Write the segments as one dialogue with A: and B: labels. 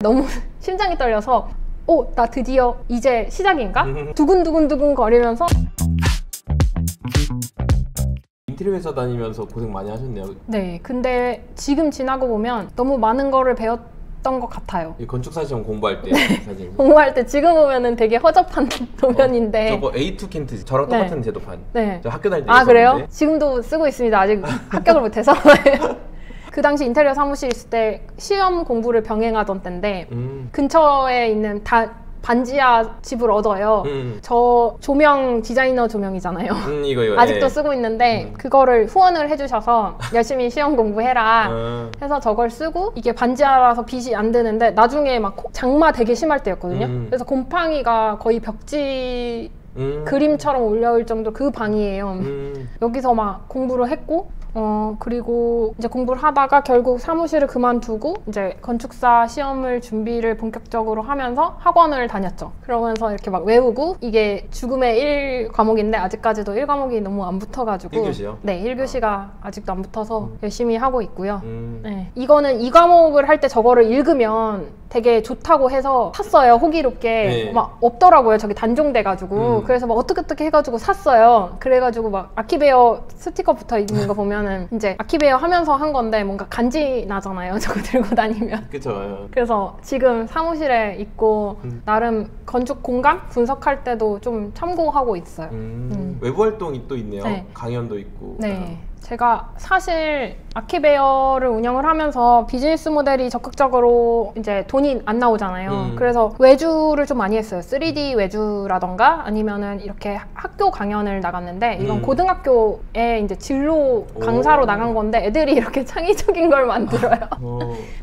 A: 너무 심장이 떨려서 나 드디어 이제 시작인가? 두근두근 거리면서.
B: 인테리어 회사 다니면서 고생 많이 하셨네요.
A: 네, 근데 지금 지나고 보면 너무 많은 거를 배웠던 것 같아요.
B: 이 건축사 시험 공부할 때 사진.
A: 공부할 때 지금 보면은 되게 허접한 도면인데
B: 저거 A2 켄트 저랑 똑같은 제도판.
A: 네.
B: 저 학교 다닐 때
A: 그래요? 지금도 쓰고 있습니다. 아직 합격을 못해서. 그 당시 인테리어 사무실 있을 때 시험 공부를 병행하던 때인데 근처에 있는 반지하 집을 얻어요. 저 조명 디자이너 조명이잖아요.
B: 이거
A: 아직도 쓰고 있는데 그거를 후원을 해주셔서 열심히 시험 공부해라 해서 저걸 쓰고, 이게 반지하라서 빛이 안 드는데 나중에 막 장마 되게 심할 때였거든요. 그래서 곰팡이가 거의 벽지 그림처럼 올라올 정도 그 방이에요. 여기서 막 공부를 했고, 그리고 이제 공부를 하다가 결국 사무실을 그만두고 이제 건축사 시험을 준비를 본격적으로 하면서 학원을 다녔죠. 그러면서 이렇게 막 외우고, 이게 죽음의 1과목인데 아직까지도 1과목이 너무 안 붙어가지고
B: 1교시요?
A: 네, 1교시가 아직도 안 붙어서 열심히 하고 있고요. 네. 이거는 2과목을 할 때 저거를 읽으면 되게 좋다고 해서 샀어요. 호기롭게.
B: 네.
A: 막 없더라고요. 저기 단종돼가지고. 그래서 막 어떻게 해가지고 샀어요. 그래가지고 막 아키베어 스티커 붙어 있는 거 보면은 이제 아키베어 하면서 한 건데 뭔가 간지 나잖아요. 저거 들고 다니면.
B: 그쵸.
A: 그래서 지금 사무실에 있고 나름 건축 공간 분석할 때도 좀 참고하고 있어요.
B: 외부 활동이 또 있네요.
A: 네.
B: 강연도 있고.
A: 네. 제가 사실 아키베어를 운영을 하면서 비즈니스 모델이 적극적으로 이제 돈이 안 나오잖아요. 그래서 외주를 좀 많이 했어요. 3D 외주라던가 아니면은 이렇게 학교 강연을 나갔는데, 이건 고등학교에 이제 진로 강사로 나간 건데 애들이 이렇게 창의적인 걸 만들어요.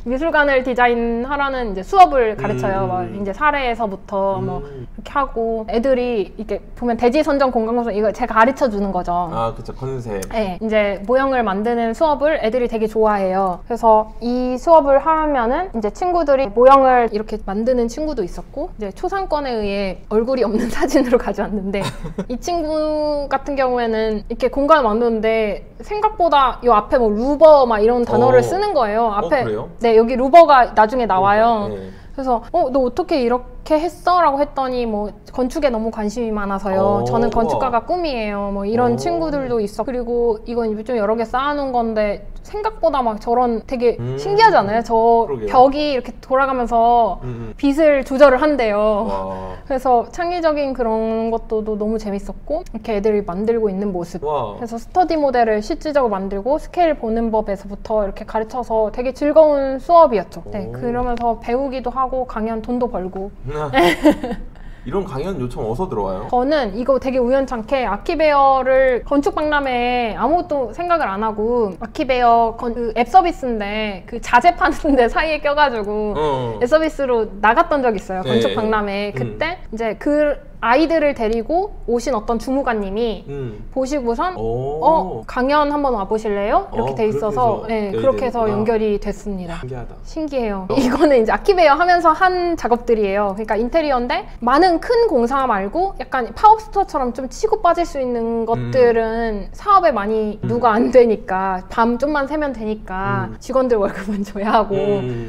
A: 미술관을 디자인하라는 이제 수업을 가르쳐요. 막 이제 사례에서부터 뭐 이렇게 하고, 애들이 이렇게 보면 대지선정 공간공사 이거 제가 가르쳐 주는 거죠.
B: 그쵸. 컨셉.
A: 네, 이제 모형을 만드는 수업을 애들이 되게 좋아해요. 그래서 이 수업을 하면은 이제 친구들이 모형을 이렇게 만드는 친구도 있었고, 이제 초상권에 의해 얼굴이 없는 사진으로 가져왔는데 이 친구 같은 경우에는 이렇게 공간을 만드는데 생각보다 이 앞에 뭐 루버 막 이런 단어를 쓰는 거예요. 앞에.
B: 그래요?
A: 네, 여기 루버가 나중에 나와요.
B: 네.
A: 그래서 너 어떻게 이렇게 했어? 라고 했더니 뭐 건축에 너무 관심이 많아서요. 저는 건축가가 꿈이에요. 뭐 이런 친구들도 있어. 그리고 이건 좀 여러 개 쌓아놓은 건데 생각보다 막 저런 되게 신기하지 않아요? 저
B: 그러게요.
A: 벽이 이렇게 돌아가면서 빛을 조절을 한대요.
B: 와.
A: 그래서 창의적인 그런 것도 너무 재밌었고, 이렇게 애들이 만들고 있는 모습.
B: 와.
A: 그래서 스터디 모델을 실질적으로 만들고 스케일 보는 법에서부터 이렇게 가르쳐서 되게 즐거운 수업이었죠. 네, 그러면서 배우기도 하고 강연 돈도 벌고.
B: 이런 강연 요청 어디서 들어와요?
A: 저는 이거 되게 우연찮게 아키베어를 건축박람회에 아무것도 생각을 안 하고, 아키베어 그 앱 서비스인데 그 자재 파는데 사이에 껴가지고 앱 서비스로 나갔던 적이 있어요. 건축박람회에. 그때 이제 그 아이들을 데리고 오신 어떤 주무관님이 보시고선 강연 한번 와보실래요? 이렇게 돼 있어서 그렇게 해서 연결이 됐습니다.
B: 신기하다.
A: 신기해요. 이거는 이제 아키베어 하면서 한 작업들이에요. 그러니까 인테리어인데 많은 큰 공사 말고 약간 팝업스토어처럼 좀 치고 빠질 수 있는 것들은 사업에 많이 누가 안 되니까 밤 좀만 새면 되니까 직원들 월급은 줘야 하고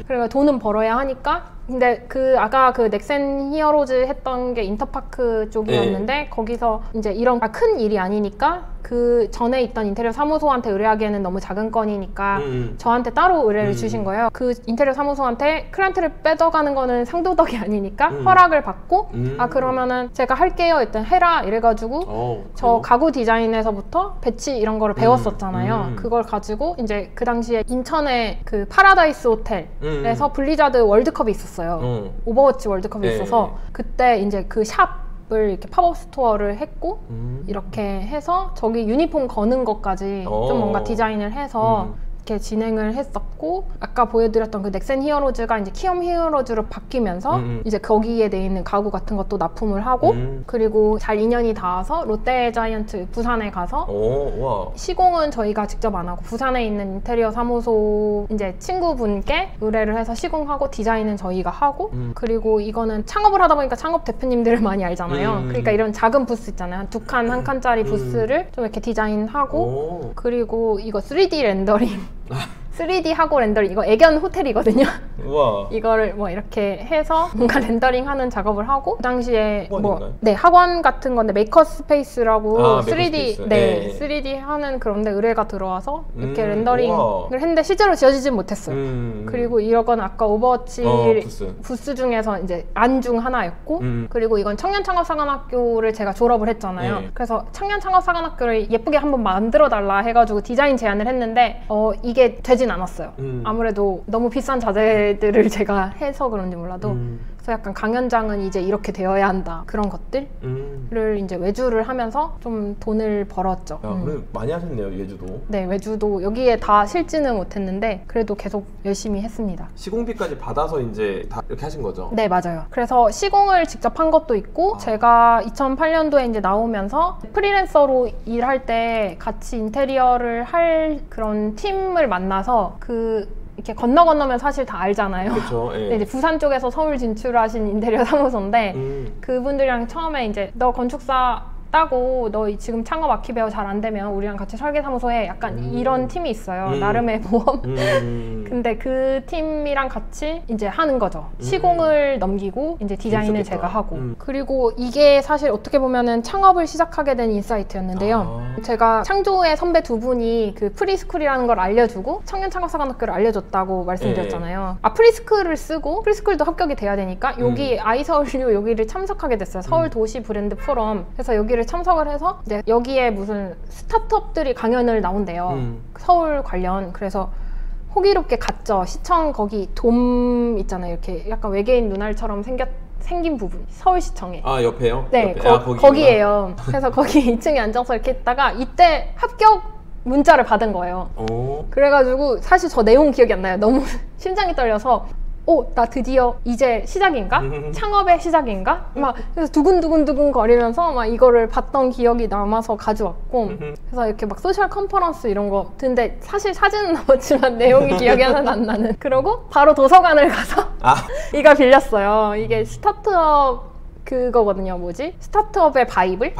A: 그러니까 돈은 벌어야 하니까. 근데 아까 그 넥센 히어로즈 했던 게 인터파크 쪽이었는데 거기서 이제 이런 큰 일이 아니니까 그 전에 있던 인테리어 사무소한테 의뢰하기에는 너무 작은 건이니까 저한테 따로 의뢰를 주신 거예요. 그 인테리어 사무소한테 클라이언트를 빼져가는 거는 상도덕이 아니니까 허락을 받고 그러면은 제가 할게요 일단 해라 이래가지고 저 가구 디자인에서부터 배치 이런 거를 배웠었잖아요. 그걸 가지고 이제 그 당시에 인천에 그 파라다이스 호텔에서 블리자드 월드컵이 있었어요. 오버워치 월드컵이 있어서 그때 이제 그 샵을 이렇게 팝업 스토어를 했고 이렇게 해서 저기 유니폼 거는 것까지 좀 뭔가 디자인을 해서 이렇게 진행을 했었고, 아까 보여드렸던 그 넥센 히어로즈가 이제 키움 히어로즈로 바뀌면서 이제 거기에 돼 있는 가구 같은 것도 납품을 하고 그리고 잘 인연이 닿아서 롯데자이언트 부산에 가서
B: 와.
A: 시공은 저희가 직접 안 하고 부산에 있는 인테리어 사무소 이제 친구분께 의뢰를 해서 시공하고 디자인은 저희가 하고 그리고 이거는 창업을 하다 보니까 창업 대표님들을 많이 알잖아요. 그러니까 이런 작은 부스 있잖아요. 한 2칸, 1칸짜리 부스를 좀 이렇게 디자인하고 그리고 이거 3D 렌더링 3D 하고 렌더링, 이거 애견 호텔이거든요.
B: 우와.
A: 이거를 뭐 이렇게 해서 뭔가 렌더링 하는 작업을 하고, 그 당시에
B: 학원인가요?
A: 네, 학원 같은 건데 메이커 스페이스라고
B: 아,
A: 3D
B: 메이커스페이스.
A: 네,
B: 네.
A: 3D 하는 그런데 의뢰가 들어와서 이렇게 렌더링을
B: 우와.
A: 했는데 실제로 지어지진 못했어요. 그리고 이건 아까 오버워치 부스 중에서 이제 안 중 하나였고, 그리고 이건 청년창업사관학교를 제가 졸업을 했잖아요.
B: 네.
A: 그래서 청년창업사관학교를 예쁘게 한번 만들어 달라 해가지고 디자인 제안을 했는데 이게 되진 않았어요. 아무래도 너무 비싼 자재들을 제가 해서 그런지 몰라도 그래서 약간 강연장은 이제 이렇게 되어야 한다, 그런 것들을 이제 외주를 하면서 좀 돈을 벌었죠.
B: 야, 그래 많이 하셨네요, 외주도.
A: 네, 외주도 여기에 다 실지는 못했는데 그래도 계속 열심히 했습니다.
B: 시공비까지 받아서 이제 다 이렇게 하신 거죠?
A: 네, 맞아요. 그래서 시공을 직접 한 것도 있고, 제가 2008년도에 이제 나오면서 프리랜서로 일할 때 같이 인테리어를 할 그런 팀을 만나서 이렇게 건너면 사실 다 알잖아요.
B: 그렇죠. 예.
A: 근데 이제 부산 쪽에서 서울 진출하신 인테리어 사무소인데 그분들이랑 처음에 이제 너 건축사 따고 너 지금 창업 아키베어 잘 안 되면 우리랑 같이 설계사무소에 약간 이런 팀이 있어요. 나름의 모험. 근데 그 팀이랑 같이 이제 하는 거죠. 시공을 넘기고 이제 디자인을
B: 재밌었겠다.
A: 제가 하고. 그리고 이게 사실 어떻게 보면은 창업을 시작하게 된 인사이트였는데요. 제가 창조의 선배 두 분이 그 프리스쿨이라는 걸 알려주고 청년창업사관학교를 알려줬다고 말씀드렸잖아요. 프리스쿨을 쓰고 프리스쿨도 합격이 돼야 되니까 여기 아이서울유 여기를 참석하게 됐어요. 서울 도시 브랜드 포럼. 그래서 여기를 참석을 해서 이제 여기에 무슨 스타트업들이 강연을 나온대요. 서울 관련. 그래서 호기롭게 갔죠. 시청 거기 돔 있잖아요. 이렇게 약간 외계인 눈알처럼 생긴 부분. 서울시청에.
B: 아, 옆에요?
A: 네,
B: 옆에.
A: 거기에요. 그래서 거기 2층에 앉아서 이렇게 있다가 이때 합격 문자를 받은 거예요. 그래가지고 사실 저 내용 기억이 안 나요. 너무 심장이 떨려서 나 드디어 이제 시작인가? 창업의 시작인가? 막 그래서 두근두근 거리면서 막 이거를 봤던 기억이 남아서 가져왔고, 그래서 이렇게 막 소셜 컨퍼런스 이런 거 듣는데 사실 사진은 남았지만 내용이 기억이 하나도 안 나는. 그러고 바로 도서관을 가서 이걸 빌렸어요. 이게 스타트업 그거거든요. 뭐지? 스타트업의 바이블?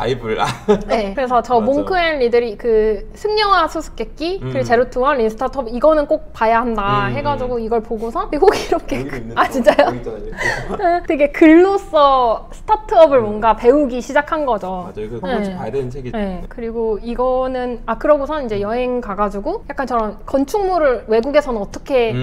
A: 네. 그래서 저
B: 맞아.
A: 몽크 앤 리들이 그 승려와 수수께끼 그리고 제로투원 린스타트업 이거는 꼭 봐야 한다 해가지고 이걸 보고서 호기롭게 진짜요? 되게 글로써 스타트업을 뭔가 배우기 시작한 거죠.
B: 맞아요. 그 꼭 봐야 되는 책이죠.
A: 네. 그리고 이거는 그러고선 이제 여행 가가지고 약간 저런 건축물을 외국에서는 어떻게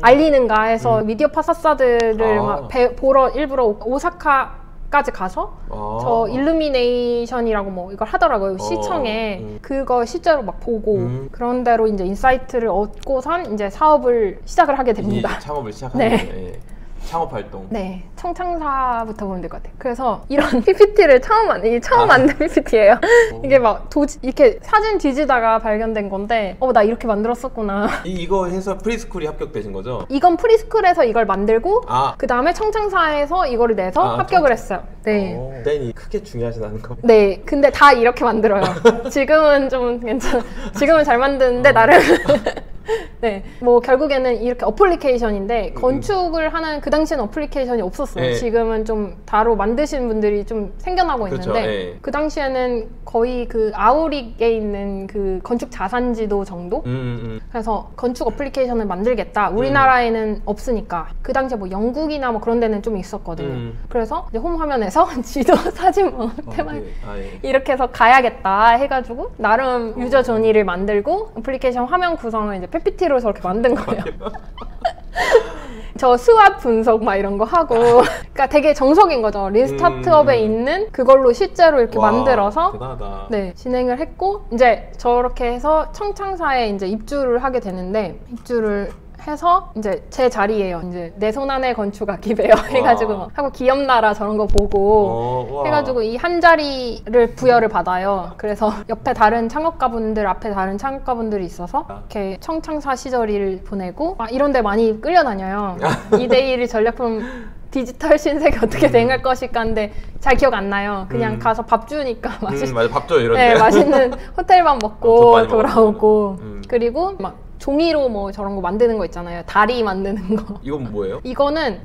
A: 알리는가 해서 미디어 파사사드를 막 보러 일부러 오사카까지 가서 저 일루미네이션이라고 뭐 이걸 하더라고요. 시청에. 그거 실제로 막 보고 그런 대로 이제 인사이트를 얻고선 이제 사업을 시작을 하게 됩니다.
B: 창업을 시작하는 거예요. 창업 활동.
A: 네, 청창사부터 보면 될 것 같아요. 그래서 이런 PPT를 처음 만든 PPT예요. 이게 막 이렇게 사진 뒤지다가 발견된 건데, 나 이렇게 만들었었구나.
B: 이거 해서 프리스쿨이 합격되신 거죠?
A: 이건 프리스쿨에서 이걸 만들고, 그 다음에 청창사에서 이거를 내서 합격을 했어요. 네.
B: 디자인이 크게 중요하진 거.
A: 네, 근데 다 이렇게 만들어요. 지금은 좀 지금은 잘 만드는데 나름. 네, 뭐 결국에는 이렇게 어플리케이션인데 건축을 하는 그 당시에는 어플리케이션이 없었어요. 지금은 좀 바로 만드시는 분들이 좀 생겨나고 있는데 그 당시에는 거의 그 아우릭에 있는 그 건축 자산지도 정도? 그래서 건축 어플리케이션을 만들겠다. 우리나라에는 없으니까. 그 당시에 뭐 영국이나 뭐 그런 데는 좀 있었거든요. 그래서 이제 홈 화면에서 지도 사진 뭐 테마 이렇게 해서 가야겠다 해가지고 나름 유저 조니를 만들고 어플리케이션 화면 구성을 이제 PPT로 저렇게 만든 거예요. 저 스왑 분석 막 이런 거 하고 그러니까 되게 정석인 거죠. 린스타트업에 있는 그걸로 실제로 이렇게 만들어서
B: 대단하다.
A: 네, 진행을 했고 이제 저렇게 해서 청창사에 이제 입주를 하게 되는데 입주를 해서 이제 제 자리예요. 이제 내 손 안에 건축 아키베어 해가지고 하고 기업나라 저런 거 보고 해가지고 이 한 자리를 부여를 받아요. 그래서 옆에 다른 창업가분들 앞에 다른 창업가분들이 있어서 이렇게 청창사 시절을 보내고 이런 데 많이 끌려다녀요. 2대1 전략품 디지털 신세계 어떻게 대응할 것일까 하는데 잘 기억 안 나요. 그냥 가서 밥 주니까
B: 맞아, 밥 줘요 이런데.
A: 네, 맛있는 호텔밥 먹고 돌아오고 그리고 막 종이로 뭐 저런 거 만드는 거 있잖아요. 다리 만드는 거.
B: 이건 뭐예요?
A: 이거는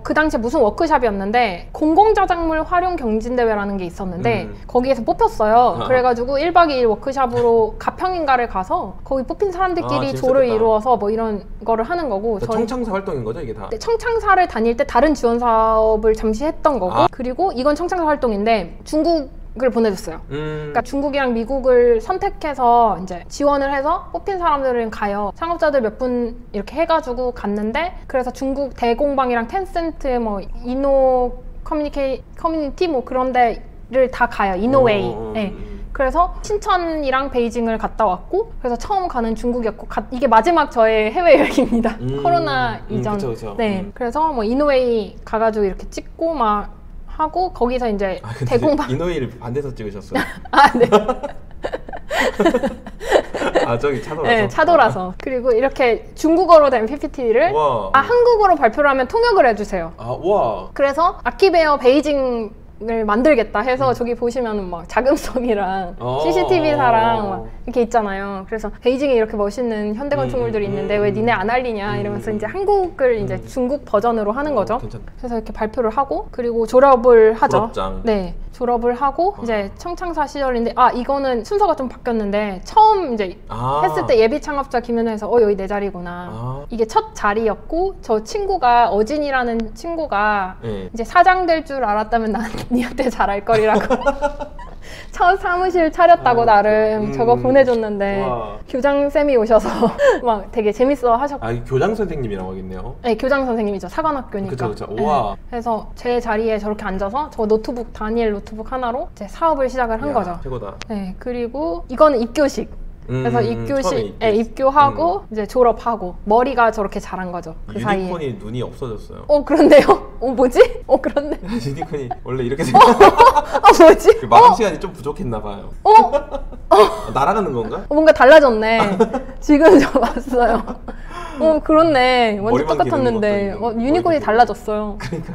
A: 그 당시에 무슨 워크샵이었는데 공공저작물 활용 경진대회라는 게 있었는데 거기에서 뽑혔어요. 그래가지고 1박 2일 워크샵으로 가평인가를 가서 거기 뽑힌 사람들끼리 조를 이루어서 뭐 이런 거를 하는 거고.
B: 청창사 활동인 거죠 이게 다?
A: 네, 청창사를 다닐 때 다른 지원 사업을 잠시 했던 거고 그리고 이건 청창사 활동인데 중국을 보내줬어요. 그러니까 중국이랑 미국을 선택해서 이제 지원을 해서 뽑힌 사람들은 가요. 창업자들 몇 분 이렇게 해가지고 갔는데 그래서 중국 대공방이랑 텐센트 뭐 이노 커뮤니티 뭐 그런 데를 다 가요. 이노웨이. 네. 그래서 신천이랑 베이징을 갔다 왔고 그래서 처음 가는 중국이었고 이게 마지막 저의 해외여행입니다. 코로나 이전.
B: 그쵸.
A: 네. 그래서 뭐 이노웨이 가가지고 이렇게 찍고 막 하고 거기서 이제 대공방
B: 이노웨이를 반대서 찍으셨어요?
A: 아 네.
B: 저기 차도라서.
A: 네, 차도라서. 그리고 이렇게 중국어로 된 PPT를 한국어로 발표를 하면 통역을 해주세요.
B: 우와.
A: 그래서 아키베어 베이징 을 만들겠다 해서 저기 보시면은 막 자금성이랑 CCTV사랑 막 이렇게 있잖아요. 그래서 베이징에 이렇게 멋있는 현대 건축물들이 있는데 왜 니네 안 알리냐 이러면서 이제 한국을 이제 중국 버전으로 하는 거죠.
B: 괜찮다.
A: 그래서 이렇게 발표를 하고 그리고 졸업을 하죠.
B: 졸업장.
A: 네. 졸업을 하고 이제 청창사 시절인데 이거는 순서가 좀 바뀌었는데 처음 이제 했을 때 예비 창업자 김연아에서 여기 내 자리구나. 이게 첫 자리였고 저 친구가 어진이라는 친구가 이제 사장 될 줄 알았다면 난 니한테 잘할 거리라고 첫 사무실 차렸다고 나름 저거 보내줬는데 교장쌤이 오셔서 막 되게 재밌어 하셨고
B: 교장 선생님이라고 하겠네요.
A: 네, 교장 선생님이죠. 사관학교니까.
B: 그쵸. 우와.
A: 그래서 제 자리에 저렇게 앉아서 저 노트북 다니엘 노트북 하나로 이제 사업을 시작을 한 거죠.
B: 최고다.
A: 네, 그리고 이거는 입교식. 그래서 입교하고 이제 졸업하고 머리가 저렇게 자란 거죠. 그 사이에.
B: 유니콘이 눈이 없어졌어요.
A: 그런데요? 뭐지? 그렇네.
B: 유니콘이 원래 이렇게 생겼.
A: 뭐지?
B: 마감 시간이 좀 부족했나 봐요. 날아가는 건가?
A: 뭔가 달라졌네. 지금 저 봤어요. 그렇네. 완전 똑같았는데 유니콘이 달라졌어요.
B: 그러니까.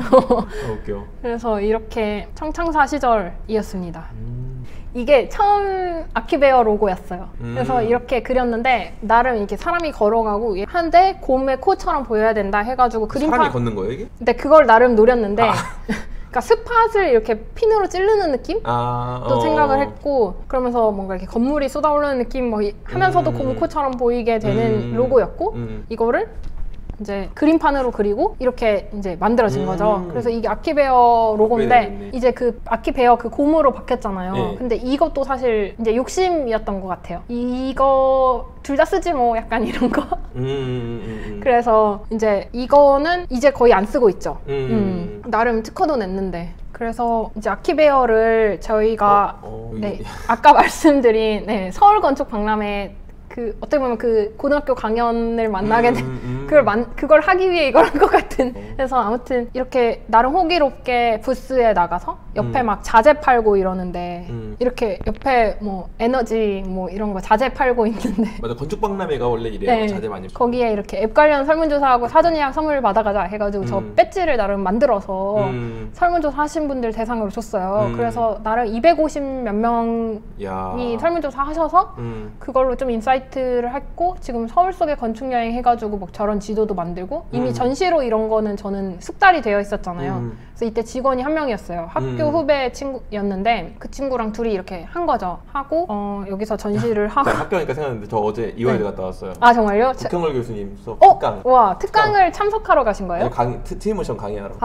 B: 웃겨.
A: 그래서 이렇게 청창사 시절이었습니다. 이게 처음 아키베어 로고였어요. 그래서 이렇게 그렸는데 나름 이렇게 사람이 걸어가고 하는데 곰의 코처럼 보여야 된다 해가지고
B: 사람이 걷는 거예요 이게?
A: 근데 그걸 나름 노렸는데 그러니까 스팟을 이렇게 핀으로 찌르는 느낌? 또 생각을 했고 그러면서 뭔가 이렇게 건물이 쏟아오르는 느낌 뭐 하면서도 곰 코처럼 보이게 되는 로고였고 이거를 이제 그림판으로 그리고 이렇게 이제 만들어진 거죠. 그래서 이게 아키베어 로고인데 이제 그 아키베어 그 곰으로 바뀌었잖아요. 근데 이것도 사실 이제 욕심이었던 것 같아요. 이거 둘 다 쓰지 뭐 약간 이런 거. 그래서 이제 이거는 이제 거의 안 쓰고 있죠. 나름 특허도 냈는데. 그래서 이제 아키베어를 저희가 네, 아까 말씀드린 서울 건축 박람회 어떻게 보면 그 고등학교 강연을 만나게 된 그걸 하기 위해 이걸 한 것 같은. 그래서 아무튼 이렇게 나름 호기롭게 부스에 나가서 옆에 막 자재 팔고 이러는데 이렇게 옆에 뭐 에너지 뭐 이런 거 자재 팔고 있는데
B: 맞아. 건축 박람회가 원래 이래요.
A: 네,
B: 자재 많이
A: 거기에 이렇게 앱 관련 설문조사하고 사전 예약 선물 받아가자 해가지고 저 배지를 나름 만들어서 설문조사 하신 분들 대상으로 줬어요. 그래서 나름 250 몇 명이 설문조사 하셔서 그걸로 좀 인사이트를 했고 지금 서울 속에 건축 여행 해가지고 뭐 저런 지도도 만들고 이미 전시로 이런 거는 저는 숙달이 되어 있었잖아요. 그래서 이때 직원이 한 명이었어요. 학교 후배 친구였는데 그 친구랑 둘이 이렇게 한 거죠. 하고 여기서 전시를 하고
B: 학교니까 생각났는데 저 어제 이화여대 갔다 왔어요.
A: 정말요?
B: 국경월 교수님 수업 특강.
A: 와, 특강을 참석하러 가신 거예요?
B: 트위모션 강의하러.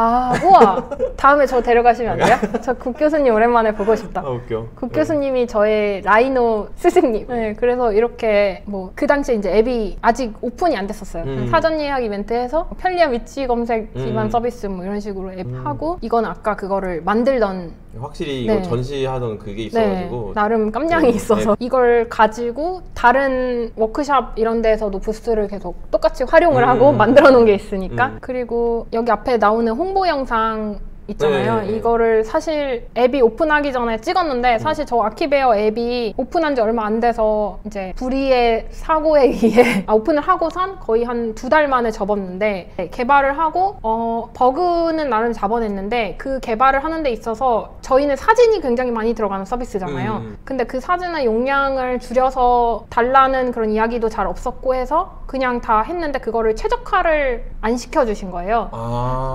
A: 우와. 다음에 저 데려가시면 안 돼요? 저 국 교수님 오랜만에 보고 싶다.
B: 웃겨.
A: 국 교수님이 저의 라이노 스승님. 네, 그래서 이렇게 뭐 그 당시에 이제 앱이 아직 오픈이 안 됐었어요. 사전 예약 이벤트 해서 편리한 위치 검색 기반 서비스 뭐 이런 식으로 앱 하고 이건 아까 그거를 만들던
B: 확실히 이거 전시하던 그게 있어가지고
A: 나름 깜냥이 있어서 이걸 가지고 다른 워크샵 이런 데에서도 부스를 계속 똑같이 활용을 하고 만들어 놓은 게 있으니까 그리고 여기 앞에 나오는 홍보 영상 있잖아요.
B: 네.
A: 이거를 사실 앱이 오픈하기 전에 찍었는데 사실 저 아키베어 앱이 오픈한 지 얼마 안 돼서 이제 불의의 사고에 의해 오픈을 하고선 거의 한 2달 만에 접었는데 네, 개발을 하고 버그는 나름 잡아냈는데 그 개발을 하는 데 있어서 저희는 사진이 굉장히 많이 들어가는 서비스잖아요. 근데 그 사진의 용량을 줄여서 달라는 그런 이야기도 잘 없었고 해서 그냥 다 했는데 그거를 최적화를 안 시켜주신 거예요.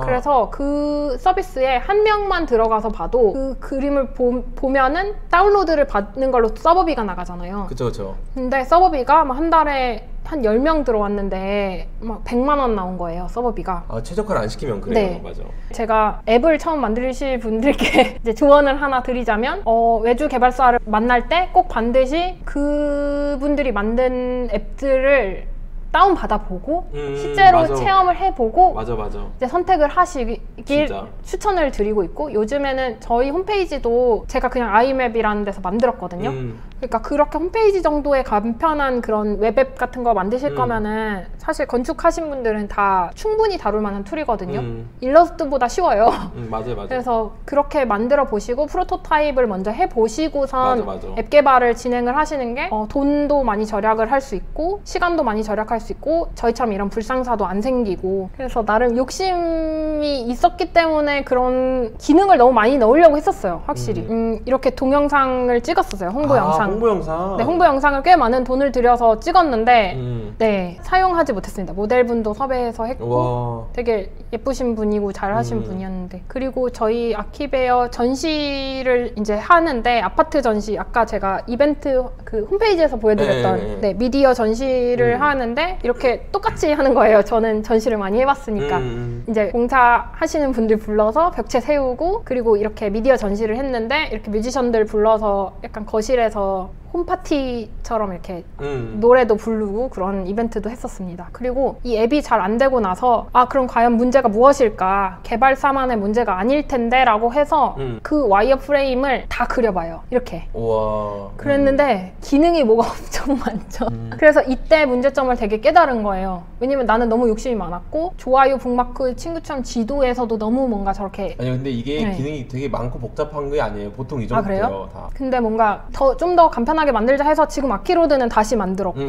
A: 그래서 그 서비스에 한 명만 들어가서 봐도 그 그림을 보면은 다운로드를 받는 걸로 서버비가 나가잖아요.
B: 그쵸.
A: 근데 서버비가 막 한 달에 한 10명 들어왔는데 막 100만 원 나온 거예요, 서버비가.
B: 최적화를 안 시키면 그래요.
A: 네.
B: 맞아.
A: 제가 앱을 처음 만드실 분들께 이제 조언을 하나 드리자면 외주 개발사를 만날 때 꼭 반드시 그분들이 만든 앱들을 다운받아보고 실제로
B: 맞아.
A: 체험을 해보고
B: 맞아.
A: 이제 선택을 하시길
B: 진짜.
A: 추천을 드리고 있고 요즘에는 저희 홈페이지도 제가 그냥 아이맵이라는 데서 만들었거든요. 그러니까 그렇게 홈페이지 정도의 간편한 그런 웹앱 같은 거 만드실 거면은 사실 건축하신 분들은 다 충분히 다룰 만한 툴이거든요. 일러스트보다 쉬워요.
B: 맞아.
A: 그래서 그렇게 만들어 보시고 프로토타입을 먼저 해보시고선
B: 맞아.
A: 앱 개발을 진행을 하시는 게 돈도 많이 절약을 할 수 있고 시간도 많이 절약할 수 있고 저희처럼 이런 불상사도 안 생기고 그래서 나름 욕심이 있었기 때문에 그런 기능을 너무 많이 넣으려고 했었어요. 확실히 이렇게 동영상을 찍었었어요. 홍보 영상.
B: 홍보 영상.
A: 네, 홍보 영상을 꽤 많은 돈을 들여서 찍었는데 네, 사용하지 못했습니다. 모델분도 섭외해서 했고
B: 와.
A: 되게 예쁘신 분이고 잘하신 분이었는데 그리고 저희 아키베어 전시를 이제 하는데 아파트 전시 아까 제가 이벤트 그 홈페이지에서 보여드렸던 네, 미디어 전시를 하는데 이렇게 똑같이 하는 거예요. 저는 전시를 많이 해봤으니까 이제 공사하시는 분들 불러서 벽체 세우고 그리고 이렇게 미디어 전시를 했는데 이렇게 뮤지션들 불러서 약간 거실에서 홈파티처럼 이렇게 노래도 부르고 그런 이벤트도 했었습니다. 그리고 이 앱이 잘 안 되고 나서 그럼 과연 문제가 무엇일까? 개발사만의 문제가 아닐 텐데 라고 해서 그 와이어 프레임을 다 그려봐요. 이렇게.
B: 우와.
A: 그랬는데 기능이 뭐가 엄청 많죠. 그래서 이때 문제점을 되게 깨달은 거예요. 왜냐면 나는 너무 욕심이 많았고 좋아요, 북마크, 친구처럼 지도에서도 너무 뭔가 저렇게
B: 아니 근데 이게
A: 네.
B: 기능이 되게 많고 복잡한 게 아니에요. 보통 이 정도예요.
A: 그래요?
B: 다.
A: 근데 뭔가 좀 더 간편하게 만들자 해서 지금 아키로드는 다시 만들었고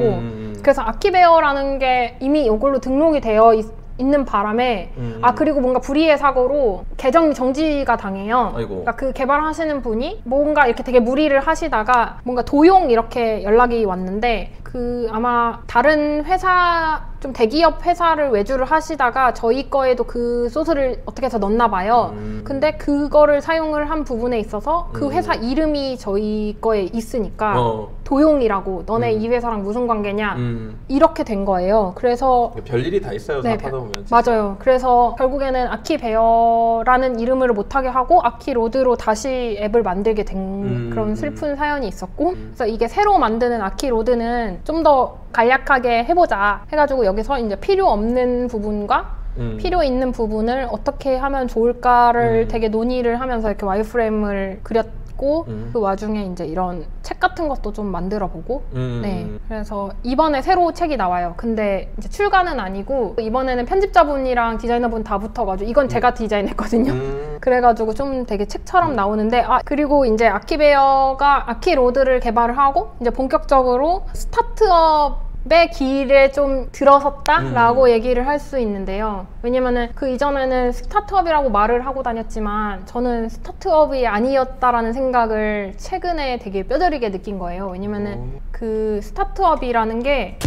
A: 그래서 아키베어라는 게 이미 이걸로 등록이 되어 있는 바람에 그리고 뭔가 불의의 사고로 계정이 정지가 당해요.
B: 아이고.
A: 그러니까 그 개발하시는 분이 뭔가 이렇게 되게 무리를 하시다가 뭔가 도용 이렇게 연락이 왔는데 그 아마 다른 회사 좀 대기업 회사를 외주를 하시다가 저희 거에도 그 소스를 어떻게 해서 넣나 봐요. 근데 그거를 사용을 한 부분에 있어서 그 회사 이름이 저희 거에 있으니까 도용이라고 너네 이 회사랑 무슨 관계냐 이렇게 된 거예요. 그래서
B: 별일이 다 있어요.
A: 네,
B: 사업하다 보면. 진짜.
A: 맞아요. 그래서 결국에는 아키베어라는 이름을 못하게 하고 아키로드로 다시 앱을 만들게 된 그런 슬픈 사연이 있었고 그래서 이게 새로 만드는 아키로드는 좀 더 간략하게 해보자 해가지고 여기서 이제 필요 없는 부분과 필요 있는 부분을 어떻게 하면 좋을까를 되게 논의를 하면서 이렇게 와이프레임을 그렸고 그 와중에 이제 이런 책 같은 것도 좀 만들어 보고 네, 그래서 이번에 새로 책이 나와요. 근데 이제 출간은 아니고 이번에는 편집자분이랑 디자이너분 다 붙어가지고 이건 제가 디자인했거든요. 그래가지고 좀 되게 책처럼 나오는데 그리고 이제 아키베어가 아키로드를 개발을 하고 이제 본격적으로 스타트업의 길에 좀 들어섰다라고 얘기를 할 수 있는데요. 왜냐면은 그 이전에는 스타트업이라고 말을 하고 다녔지만 저는 스타트업이 아니었다라는 생각을 최근에 되게 뼈저리게 느낀 거예요. 왜냐면은 그 스타트업이라는 게